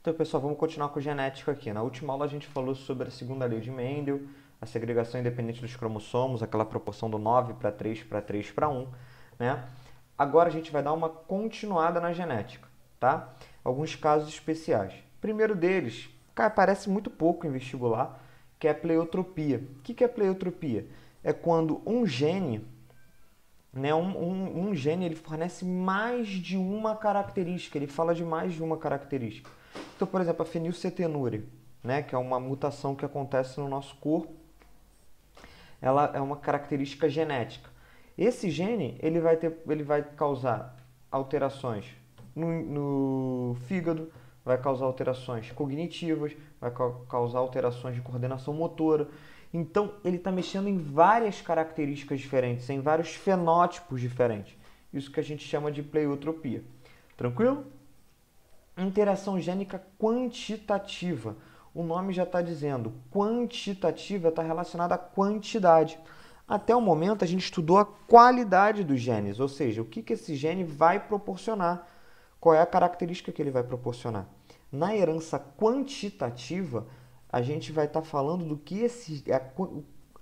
Então, pessoal, vamos continuar com genética aqui. Na última aula a gente falou sobre a segunda lei de Mendel, a segregação independente dos cromossomos, aquela proporção do 9 para 3 para 3 para 1, né? Agora a gente vai dar uma continuada na genética, tá? Alguns casos especiais. O primeiro deles, cara, aparece muito pouco em vestibular, que é a pleiotropia. O que é pleiotropia? É quando um gene, né, um gene ele fornece mais de uma característica, ele fala de mais de uma característica. Então, por exemplo, a fenilcetonúria, né, que é uma mutação que acontece no nosso corpo, ela é uma característica genética. Esse gene ele vai causar alterações no fígado, vai causar alterações cognitivas, vai causar alterações de coordenação motora. Então, ele está mexendo em várias características diferentes, em vários fenótipos diferentes. Isso que a gente chama de pleiotropia. Tranquilo? Interação gênica quantitativa. O nome já está dizendo, quantitativa está relacionada à quantidade. Até o momento a gente estudou a qualidade dos genes, ou seja, o que esse gene vai proporcionar, qual é a característica que ele vai proporcionar. Na herança quantitativa, a gente vai estar falando do que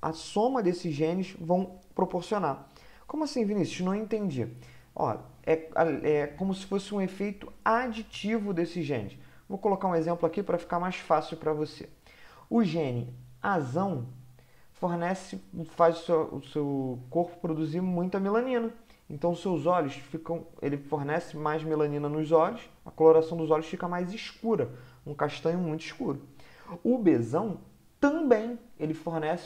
a soma desses genes vão proporcionar. Como assim, Vinícius? Não entendi. Ó, é como se fosse um efeito aditivo desses genes. Vou colocar um exemplo aqui para ficar mais fácil para você. O gene azão faz o seu corpo produzir muita melanina. Então, seus olhos ele fornece mais melanina nos olhos, a coloração dos olhos fica mais escura, um castanho muito escuro. O bezão também ele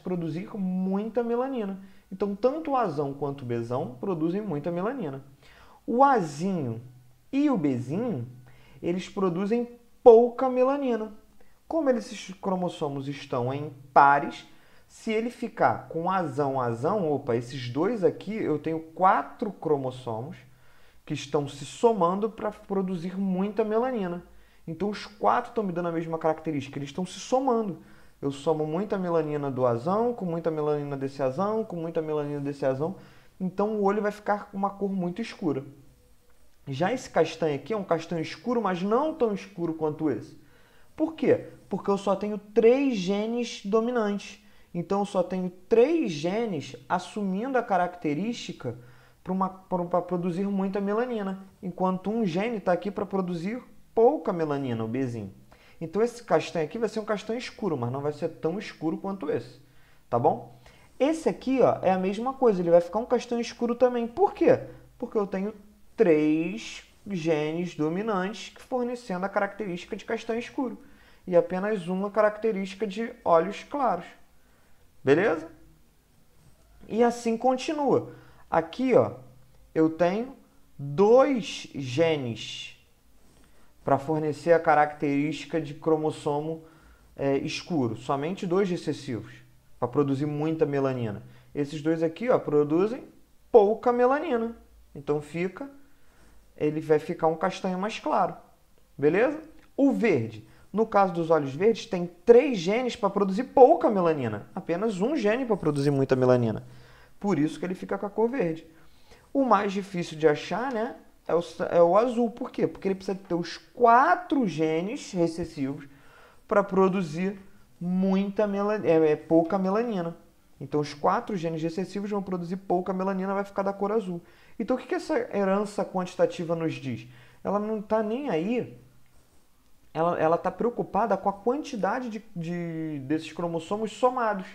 produzir muita melanina. Então, tanto o azão quanto o bezão produzem muita melanina. O azinho e o bezinho, eles produzem pouca melanina. Como esses cromossomos estão em pares, se ele ficar com azão, opa, esses dois aqui, eu tenho 4 cromossomos que estão se somando para produzir muita melanina. Então, os 4 estão me dando a mesma característica, eles estão se somando. Eu somo muita melanina do azão, com muita melanina desse azão, com muita melanina desse azão. Então, o olho vai ficar com uma cor muito escura. Já esse castanho aqui é um castanho escuro, mas não tão escuro quanto esse. Por quê? Porque eu só tenho 3 genes dominantes. Então, eu só tenho 3 genes assumindo a característica para produzir muita melanina, enquanto um gene está aqui para produzir pouca melanina, o Bzinho. Então, esse castanho aqui vai ser um castanho escuro, mas não vai ser tão escuro quanto esse. Tá bom? Esse aqui ó, é a mesma coisa, ele vai ficar um castanho escuro também. Por quê? Porque eu tenho 3 genes dominantes fornecendo a característica de castanho escuro e apenas uma característica de olhos claros. Beleza? E assim continua. Aqui, ó, eu tenho 2 genes para fornecer a característica de cromossomo escuro. Somente 2 recessivos para produzir muita melanina. Esses 2 aqui, ó, produzem pouca melanina. Então ele vai ficar um castanho mais claro. Beleza? O verde. No caso dos olhos verdes, tem 3 genes para produzir pouca melanina. Apenas um gene para produzir muita melanina. Por isso que ele fica com a cor verde. O mais difícil de achar, né, é o azul. Por quê? Porque ele precisa ter os 4 genes recessivos para produzir pouca melanina. Então, os 4 genes recessivos vão produzir pouca melanina, vai ficar da cor azul. Então, o que essa herança quantitativa nos diz? Ela não está nem aí. Ela está preocupada com a quantidade desses cromossomos somados,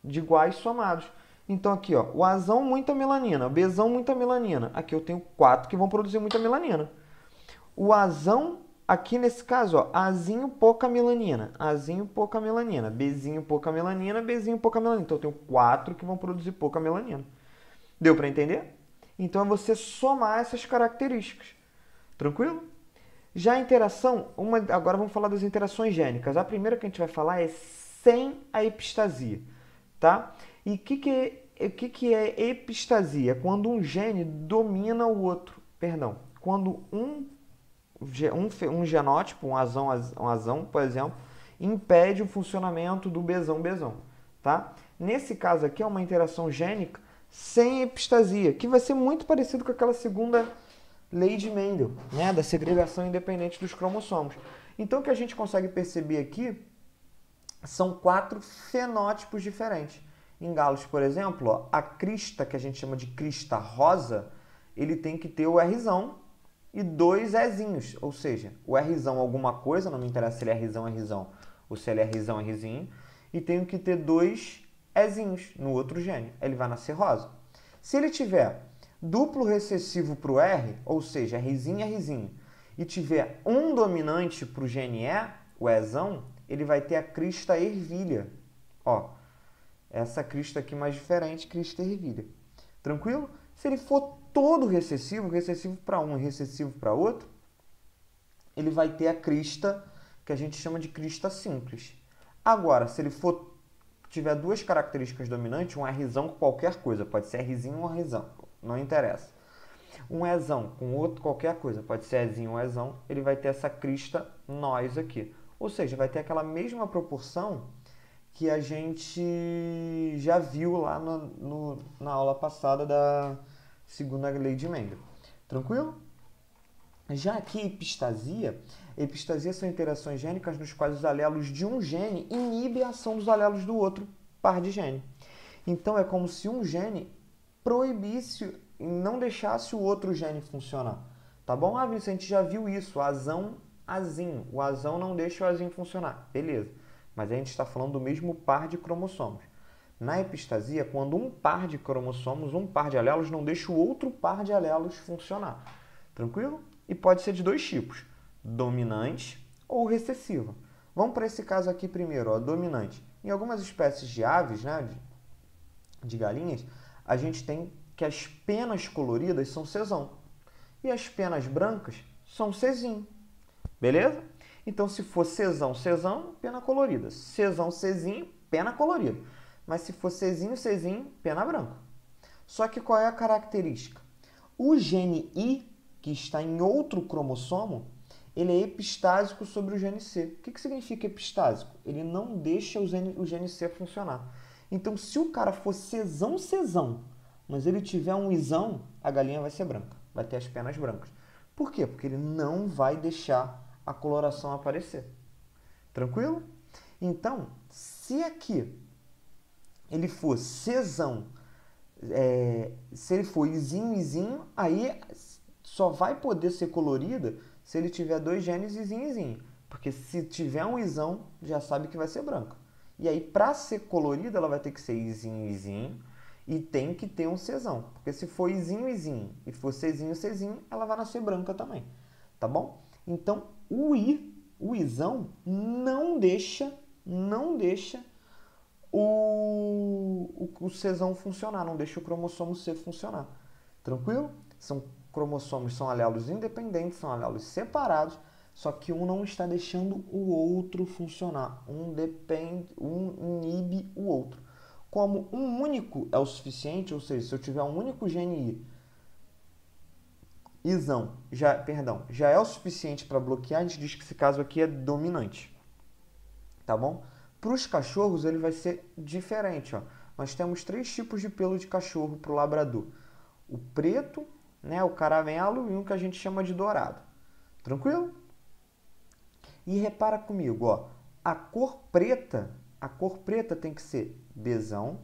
de iguais somados. Então aqui, ó, o azão muita melanina, o bezão muita melanina. Aqui eu tenho 4 que vão produzir muita melanina. O azão, aqui nesse caso, ó, azinho pouca melanina, bezinho pouca melanina, bezinho pouca melanina. Então eu tenho 4 que vão produzir pouca melanina. Deu para entender? Então é você somar essas características. Tranquilo? Já a interação, agora vamos falar das interações gênicas. A primeira que a gente vai falar é sem a epistasia, tá? E o que é epistasia? Quando um gene domina o outro, perdão, quando um genótipo, um azão, por exemplo, impede o funcionamento do bezão, tá? Nesse caso aqui é uma interação gênica sem epistasia, que vai ser muito parecido com aquela segunda lei de Mendel, né, da segregação independente dos cromossomos. Então, o que a gente consegue perceber aqui são 4 fenótipos diferentes. Em galos, por exemplo, ó, a crista, que a gente chama de crista rosa, ele tem que ter o Rzão e 2 Ezinhos, ou seja, o Rzão alguma coisa, não me interessa se ele é Rzão ou se ele é Rzinho, e tenho que ter 2 Ezinhos no outro gene, ele vai nascer rosa. Se ele tiver duplo recessivo para o R, ou seja, Rzinho e Rzinho, e tiver um dominante para o gene E, o Ezão, ele vai ter a crista ervilha. Ó, essa crista aqui mais diferente, crista ervilha. Tranquilo? Se ele for todo recessivo para um e recessivo para outro, ele vai ter a crista que a gente chama de crista simples. Agora, se ele tiver 2 características dominantes, um Rzão com qualquer coisa, pode ser Rzinho ou Rzão, não interessa. Um Ezão com outro qualquer coisa, pode ser Ezinho ou Ezão, ele vai ter essa crista nós aqui. Ou seja, vai ter aquela mesma proporção que a gente já viu lá na aula passada da segunda lei de Mendel. Tranquilo? Já aqui, epistasia são interações gênicas nos quais os alelos de um gene inibem a ação dos alelos do outro par de gene. Então, é como se um gene proibisse e não deixasse o outro gene funcionar. Tá bom? Ah, Vinícius, a gente já viu isso, azão, azinho. O azão não deixa o azinho funcionar. Beleza. Mas a gente está falando do mesmo par de cromossomos. Na epistasia, quando um par de cromossomos, um par de alelos, não deixa o outro par de alelos funcionar. Tranquilo? E pode ser de 2 tipos, dominante ou recessiva. Vamos para esse caso aqui primeiro, ó, dominante. Em algumas espécies de aves, né, de galinhas, a gente tem que as penas coloridas são Czão e as penas brancas são Czinho. Beleza? Então, se for Czão, pena colorida. Czão, Czinho, pena colorida. Mas se for Czinho, pena branca. Só que qual é a característica? O gene I, que está em outro cromossomo, ele é epistásico sobre o gene C. O que significa epistásico? Ele não deixa o gene C funcionar. Então, se o cara for Czão, mas ele tiver um Izão, a galinha vai ser branca. Vai ter as penas brancas. Por quê? Porque ele não vai deixar a coloração aparecer. Tranquilo? Então, se aqui ele for Czão, se ele for Izinho, aí só vai poder ser colorida se ele tiver 2 genes Izinho. Porque se tiver um Izão, já sabe que vai ser branca. E aí, para ser colorida, ela vai ter que ser Izinho, e tem que ter um Czão. Porque se for Izinho e for Czinho, ela vai nascer branca também. Tá bom? Então, o Izão não deixa o Czão funcionar, não deixa o cromossomo C funcionar. Tranquilo? Cromossomos são alelos independentes, são alelos separados, só que um não está deixando o outro funcionar. Um inibe o outro. Como um único é o suficiente, ou seja, se eu tiver um único gene Izão, já é o suficiente para bloquear, a gente diz que esse caso aqui é dominante. Tá bom? Para os cachorros, ele vai ser diferente. Ó. Nós temos 3 tipos de pelo de cachorro para o labrador. O preto, né, o caramelo e um que a gente chama de dourado. Tranquilo? E repara comigo, ó, a cor preta tem que ser Bzão,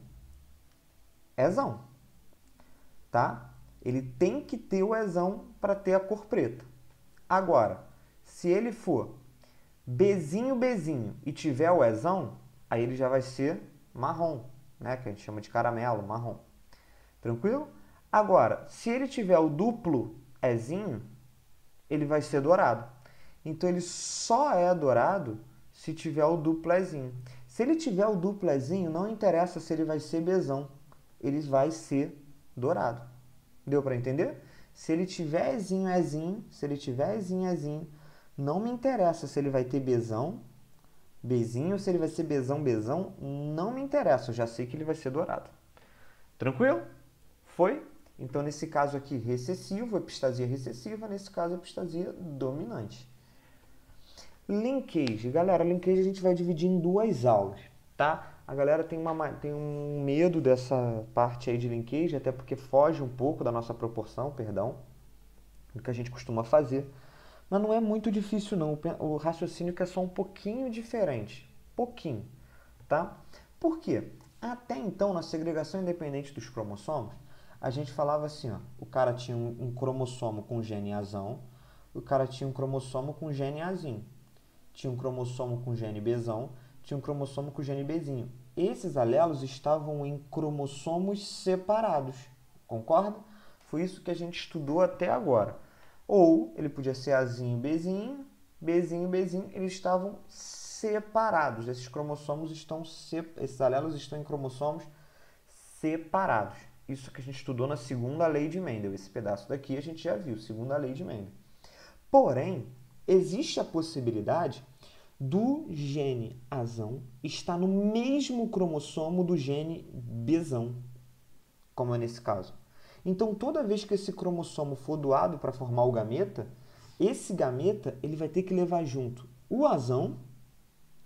Ezão. Tá? Ele tem que ter o Ezão para ter a cor preta. Agora, se ele for Bzinho e tiver o Ezão, aí ele já vai ser marrom, né? Que a gente chama de caramelo, marrom. Tranquilo? Agora, se ele tiver o duplo Ezinho, ele vai ser dourado. Então, ele só é dourado se tiver o duplo Ezinho. Se ele tiver o duplo Ezinho, não interessa se ele vai ser Bzão. Ele vai ser dourado. Deu para entender? Se ele tiver Ezinho, não me interessa se ele vai ter Bzinho, ou se ele vai ser Bzão, não me interessa, eu já sei que ele vai ser dourado. Tranquilo? Foi? Então, nesse caso aqui, recessivo, epistasia recessiva, nesse caso, epistasia dominante. Linkage. Galera, linkage a gente vai dividir em 2 aulas, tá? A galera tem um medo dessa parte aí de linkage, até porque foge um pouco da nossa proporção, do que a gente costuma fazer. Mas não é muito difícil não, o raciocínio que é só um pouquinho diferente. Pouquinho, tá? Por quê? Até então, na segregação independente dos cromossomos, a gente falava assim, ó, o cara tinha um cromossomo com gene Azão, o cara tinha um cromossomo com gene Azinho, tinha um cromossomo com gene Bzão, tinha um cromossomo com gene Bzinho. Esses alelos estavam em cromossomos separados, concorda? Foi isso que a gente estudou até agora. Ou ele podia ser Azinho, Bzinho, Bzinho, Bzinho, eles estavam separados. Esses cromossomos esses alelos estão em cromossomos separados. Isso que a gente estudou na segunda lei de Mendel. Esse pedaço daqui a gente já viu, segunda lei de Mendel. Porém, existe a possibilidade do gene Azão estar no mesmo cromossomo do gene Bzão, como é nesse caso. Então, toda vez que esse cromossomo for doado para formar o gameta, esse gameta ele vai ter que levar junto o Azão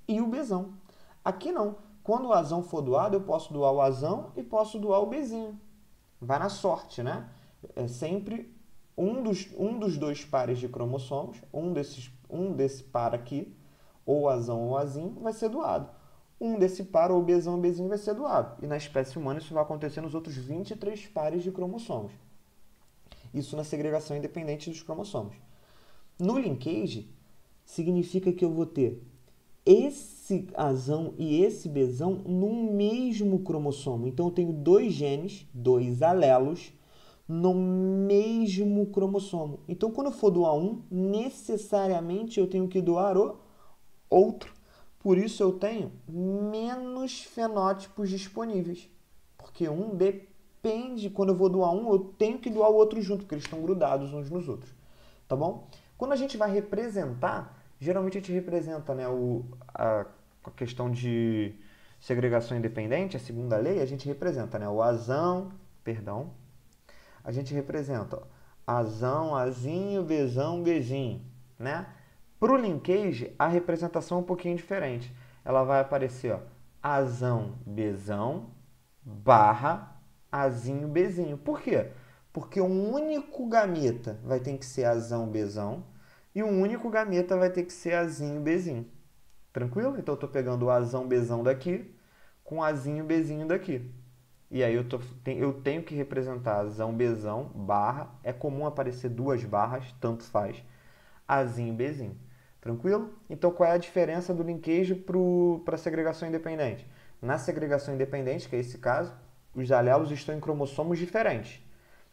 e o Bzão. Aqui não. Quando o Azão for doado, eu posso doar o Azão e posso doar o Bzinho. Vai na sorte, né? É sempre um dos dois pares de cromossomos, um desse par aqui, ou Azão ou Azinho, vai ser doado. Um desse par, ou Bzão ou Bzinho, vai ser doado. E na espécie humana isso vai acontecer nos outros 23 pares de cromossomos. Isso na segregação independente dos cromossomos. No linkage, significa que eu vou ter esse Azão e esse Bzão no mesmo cromossomo. Então, eu tenho dois genes, dois alelos, no mesmo cromossomo. Então, quando eu for doar um, necessariamente eu tenho que doar o outro. Por isso, eu tenho menos fenótipos disponíveis. Porque um depende, quando eu vou doar um, eu tenho que doar o outro junto, porque eles estão grudados uns nos outros. Tá bom? Quando a gente vai representar, geralmente a gente representa, né, a questão de segregação independente, a segunda lei, a gente representa, né, o Azão, perdão, a gente representa ó, Azão, Azinho, Bzão, Bzinho, né? Para o linkage, a representação é um pouquinho diferente. Ela vai aparecer, ó, Azão, Bzão, barra, Azinho, Bzinho. Por quê? Porque um único gameta vai ter que ser Azão, Bzão, e um único gameta vai ter que ser Azinho, Bzinho. Tranquilo? Então, eu estou pegando o Azão, Bzão daqui com o Azinho, Bzinho daqui. E aí, eu tenho que representar Azão, Bzão, barra. É comum aparecer duas barras, tanto faz. Azinho, Bzinho. Tranquilo? Então, qual é a diferença do linkage para a segregação independente? Na segregação independente, que é esse caso, os alelos estão em cromossomos diferentes.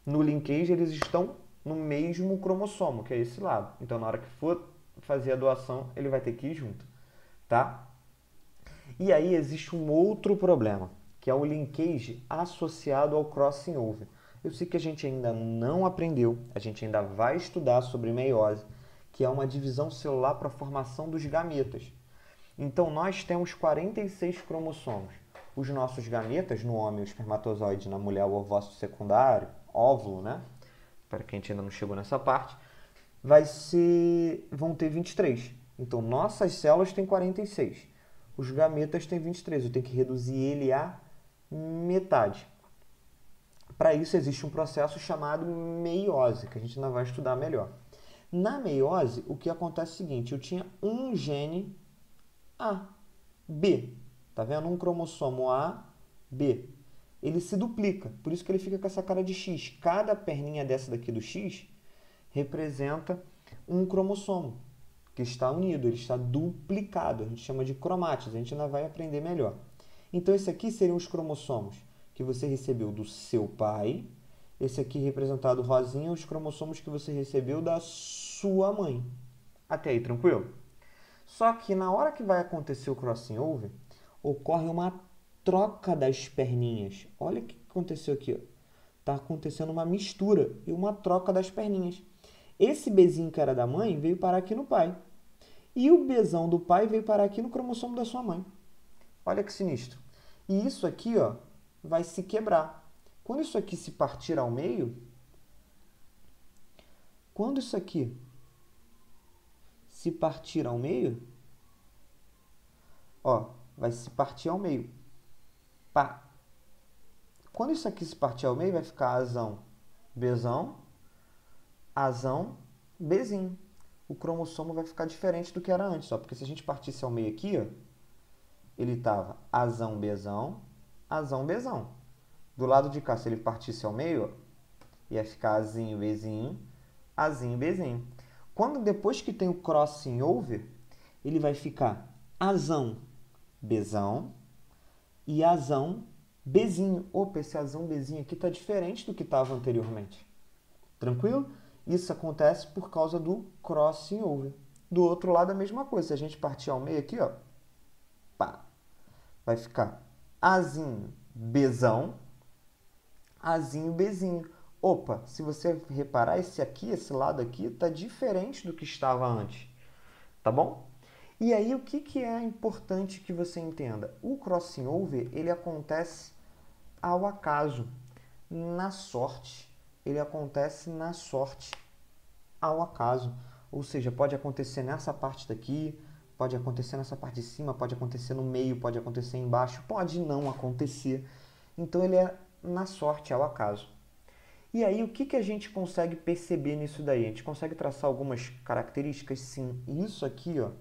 No linkage, eles estão no mesmo cromossomo, que é esse lado. Então, na hora que for fazer a doação, ele vai ter que ir junto, tá? E aí existe um outro problema, que é o linkage associado ao crossing over. Eu sei que a gente ainda não aprendeu, a gente ainda vai estudar sobre meiose, que é uma divisão celular para a formação dos gametas. Então, nós temos 46 cromossomos. Os nossos gametas, no homem o espermatozoide, na mulher o ovócito secundário, óvulo, né? Para quem ainda não chegou nessa parte, vão ter 23. Então, nossas células têm 46. Os gametas têm 23. Eu tenho que reduzir ele a metade. Para isso, existe um processo chamado meiose, que a gente ainda vai estudar melhor. Na meiose, o que acontece é o seguinte, eu tinha um gene A, B. Tá vendo? Um cromossomo A, B. Ele se duplica, por isso que ele fica com essa cara de X. Cada perninha dessa daqui do X representa um cromossomo que está unido, ele está duplicado. A gente chama de cromátides, a gente ainda vai aprender melhor. Então, esse aqui seriam os cromossomos que você recebeu do seu pai. Esse aqui, representado rosinha, os cromossomos que você recebeu da sua mãe. Até aí, tranquilo? Só que na hora que vai acontecer o crossing over, ocorre uma troca das perninhas. Olha o que aconteceu aqui. Está acontecendo uma mistura e uma troca das perninhas. Esse Bzinho que era da mãe veio parar aqui no pai. E o Bzão do pai veio parar aqui no cromossomo da sua mãe. Olha que sinistro. E isso aqui ó, vai se quebrar. Quando isso aqui se partir ao meio, quando isso aqui se partir ao meio, ó, vai se partir ao meio. Pá. Quando isso aqui se partir ao meio, vai ficar Azão, Bzão, Azão, Bzinho. O cromossomo vai ficar diferente do que era antes, ó, porque se a gente partisse ao meio aqui, ó, ele estava Azão, Bzão, Azão, Bzão. Do lado de cá, se ele partisse ao meio, ó, ia ficar Azinho, Bzinho, Azinho, Bzinho. Quando depois que tem o crossing over, ele vai ficar Azão, Bzão e Azão, Bzinho. Opa, esse Azão, Bzinho aqui está diferente do que estava anteriormente. Tranquilo? Isso acontece por causa do crossing over. Do outro lado, a mesma coisa. Se a gente partir ao meio aqui, ó, pá, vai ficar Azinho, Bzão, Azinho, Bzinho. Opa, se você reparar, esse lado aqui, está diferente do que estava antes. Tá bom? E aí, o que é importante que você entenda? O crossing over, ele acontece ao acaso, na sorte. Ele acontece na sorte, ao acaso. Ou seja, pode acontecer nessa parte daqui, pode acontecer nessa parte de cima, pode acontecer no meio, pode acontecer embaixo, pode não acontecer. Então, ele é na sorte, ao acaso. E aí, o que a gente consegue perceber nisso daí? A gente consegue traçar algumas características? Sim. Isso aqui, ó,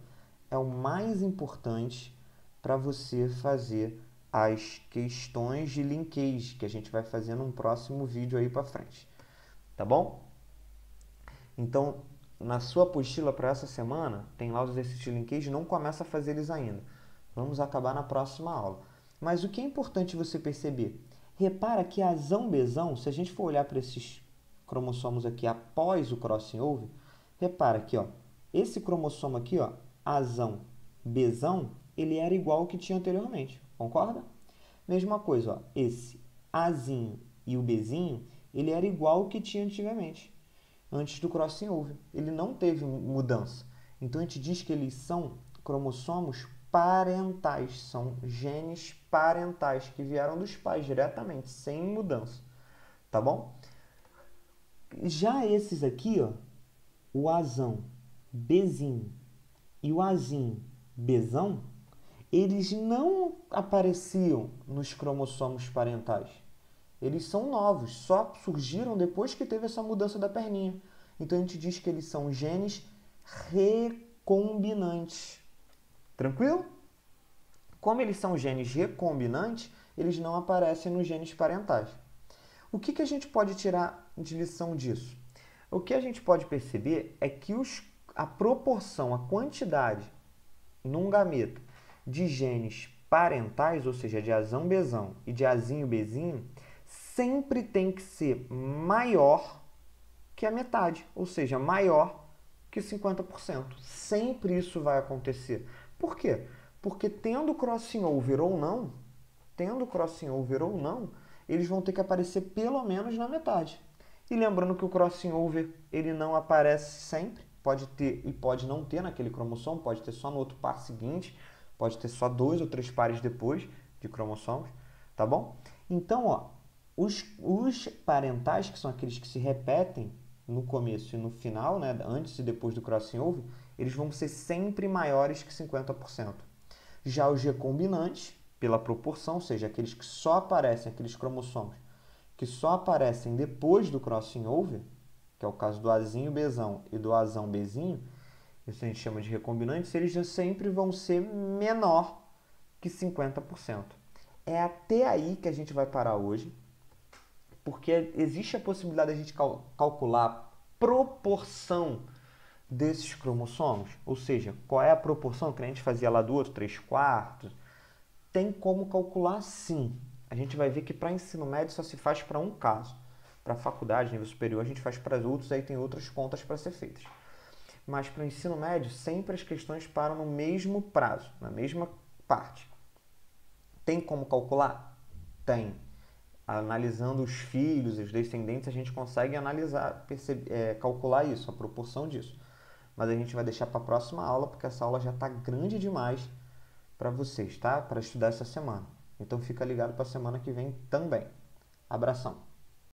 é o mais importante para você fazer as questões de linkage, que a gente vai fazer num próximo vídeo aí para frente. Tá bom? Então, na sua apostila para essa semana, tem lá os exercícios de linkage, não começa a fazer eles ainda. Vamos acabar na próxima aula. Mas o que é importante você perceber? Repara que Azão, Bzão, se a gente for olhar para esses cromossomos aqui após o crossing over, repara que, ó, esse cromossomo aqui, ó, Azão, Bzão, ele era igual ao que tinha anteriormente, concorda? Mesma coisa, ó, esse Azinho e o Bzinho, ele era igual ao que tinha antigamente, antes do crossing over. Ele não teve mudança. Então, a gente diz que eles são cromossomos parentais, são genes parentais que vieram dos pais diretamente, sem mudança, tá bom? Já esses aqui, ó, o Azão, Bzinho e o Azinho, Bzão, eles não apareciam nos cromossomos parentais. Eles são novos, só surgiram depois que teve essa mudança da perninha. Então, a gente diz que eles são genes recombinantes. Tranquilo? Como eles são genes recombinantes, eles não aparecem nos genes parentais. O que a gente pode tirar de lição disso? O que a gente pode perceber é que a proporção, a quantidade num gameto de genes parentais, ou seja, de Azão, Bzão e de Azinho, Bzinho, sempre tem que ser maior que a metade, ou seja, maior que 50%. Sempre isso vai acontecer. Por quê? Porque tendo crossing over ou não, eles vão ter que aparecer pelo menos na metade. E lembrando que o crossing over, ele não aparece sempre, pode ter e pode não ter naquele cromossomo, pode ter só no outro par seguinte, pode ter só 2 ou 3 pares depois de cromossomos, tá bom? Então, ó, os parentais, que são aqueles que se repetem no começo e no final, né, antes e depois do crossing over, eles vão ser sempre maiores que 50%. Já os recombinantes, pela proporção, ou seja, aqueles que só aparecem, aqueles cromossomos que só aparecem depois do crossing over, que é o caso do Azinho, Bzão e do Azão, Bzinho, isso a gente chama de recombinantes, eles já sempre vão ser menor que 50%. É até aí que a gente vai parar hoje, porque existe a possibilidade de a gente calcular a proporção desses cromossomos, ou seja, qual é a proporção que a gente fazia lá do outro, 3/4. Tem como calcular sim. A gente vai ver que para ensino médio só se faz para um caso. Para faculdade, nível superior, a gente faz para outros, aí tem outras contas para ser feitas. Mas para o ensino médio, sempre as questões param no mesmo prazo, na mesma parte. Tem como calcular? Tem. Analisando os filhos, os descendentes, a gente consegue analisar, calcular isso, a proporção disso. Mas a gente vai deixar para a próxima aula, porque essa aula já está grande demais para vocês, tá? Para estudar essa semana. Então fica ligado para a semana que vem também. Abração!